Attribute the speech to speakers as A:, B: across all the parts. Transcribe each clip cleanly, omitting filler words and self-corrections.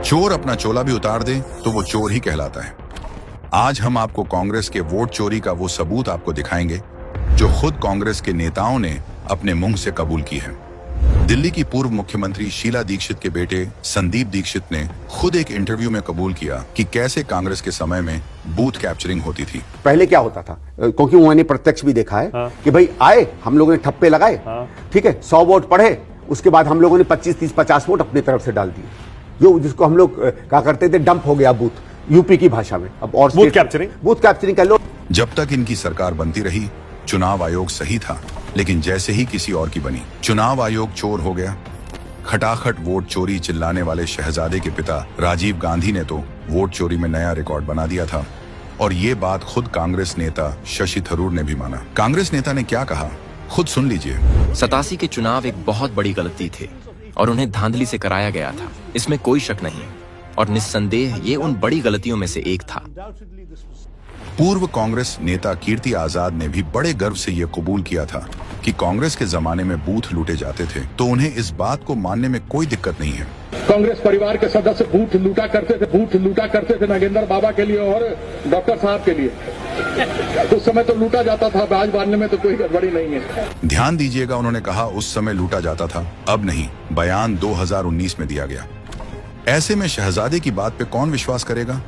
A: चोर अपना चोला भी उतार दे तो वो चोर ही कहलाता है। आज हम आपको कांग्रेस के वोट चोरी का वो सबूत आपको दिखाएंगे जो खुद कांग्रेस के नेताओं ने अपने मुंह से कबूल की है। दिल्ली की पूर्व मुख्यमंत्री शीला दीक्षित के बेटे संदीप दीक्षित ने खुद एक इंटरव्यू में कबूल किया कि कैसे कांग्रेस के समय में बूथ कैप्चरिंग होती थी।
B: पहले क्या होता था, क्योंकि उन्होंने प्रत्यक्ष भी देखा है कि भाई आए, हम लोगों ने ठप्पे लगाए, ठीक है, 100 वोट पढ़े, उसके बाद हम लोगों ने 25, 30, 50 वोट अपनी तरफ से डाल दिए, जो जिसको हम लोग क्या करते थे, डंप हो गया बूथ, यूपी की भाषा में। अब और
C: बूथ कैप्चरिंग
B: कर लो।
A: जब तक इनकी सरकार बनती रही, चुनाव आयोग सही था, लेकिन जैसे ही किसी और की बनी, चुनाव आयोग चोर हो गया। खटाखट वोट चोरी चिल्लाने वाले शहजादे के पिता राजीव गांधी ने तो वोट चोरी में नया रिकॉर्ड बना दिया था, और ये बात खुद कांग्रेस नेता शशि थरूर ने भी माना। कांग्रेस नेता ने क्या कहा, खुद सुन लीजिए।
D: 87 के चुनाव एक बहुत बड़ी गलती थे और उन्हें धांधली से कराया गया था, इसमें कोई शक नहीं, और निस्संदेह ये उन बड़ी गलतियों में से एक था।
A: पूर्व कांग्रेस नेता कीर्ति आजाद ने भी बड़े गर्व से यह कबूल किया था कि कांग्रेस के जमाने में बूथ लूटे जाते थे, तो उन्हें इस बात को मानने में कोई दिक्कत नहीं है।
E: कांग्रेस परिवार के सदस्य बूथ लूटा करते थे नागेंद्र बाबा के लिए और डॉक्टर साहब के लिए। उस समय तो लूटा जाता था, ब्याज बांधने में तो कोई गड़बड़ी नहीं है।
A: ध्यान दीजिएगा, उन्होंने कहा उस समय लूटा जाता था, अब नहीं। बयान 2019 में दिया गया। ऐसे में शहजादे की बात पे कौन विश्वास करेगा?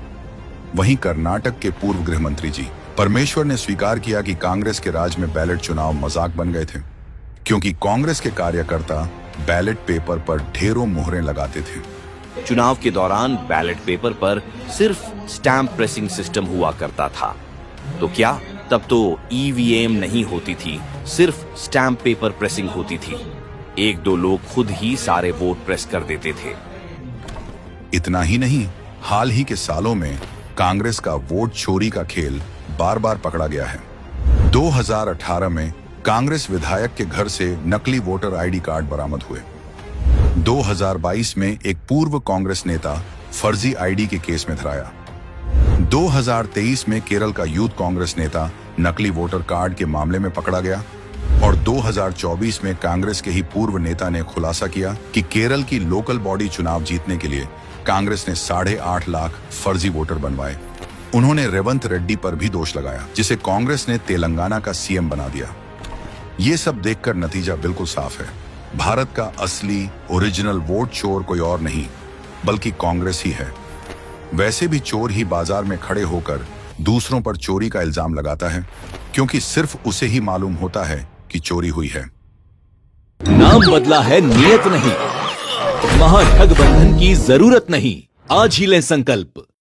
A: वहीं कर्नाटक के पूर्व गृह मंत्री जी परमेश्वर ने स्वीकार किया कि कांग्रेस के राज में बैलेट चुनाव मजाक बन गए थे, क्योंकि कांग्रेस के कार्यकर्ता बैलेट पेपर पर ढेरों मोहरें लगाते थे।
F: चुनाव के दौरान बैलेट पेपर पर सिर्फ स्टैंप प्रेसिंग सिस्टम हुआ करता था, तो क्या तब तो ईवीएम नहीं होती थी, सिर्फ स्टैंप पेपर प्रेसिंग होती थी। 1-2 लोग खुद ही सारे वोट प्रेस कर देते थे।
A: इतना ही नहीं, हाल ही के सालों में कांग्रेस का वोट चोरी का खेल बार बार पकड़ा गया है। 2018 में कांग्रेस विधायक के घर से नकली वोटर आईडी कार्ड बरामद हुए। 2022 में एक पूर्व कांग्रेस नेता फर्जी आईडी के केस में धराया। 2023 में केरल का यूथ कांग्रेस नेता नकली वोटर कार्ड के मामले में पकड़ा गया, और 2024 में कांग्रेस के ही पूर्व नेता ने खुलासा किया कि केरल की लोकल बॉडी चुनाव जीतने के लिए कांग्रेस ने 8.5 लाख फर्जी वोटर बनवाए। उन्होंने रेवंत रेड्डी पर भी दोष लगाया, जिसे कांग्रेस ने तेलंगाना का सीएम बना दिया। ये सब देखकर नतीजा बिल्कुल साफ है। भारत का असली ओरिजिनल वोट चोर कोई और नहीं बल्कि कांग्रेस ही है। वैसे भी चोर ही बाजार में खड़े होकर दूसरों पर चोरी का इल्जाम लगाता है, क्योंकि सिर्फ उसे ही मालूम होता है कि चोरी हुई है।
G: नाम बदला है, नियत नहीं। महाठगबंधन की जरूरत नहीं। आज ही लें संकल्प।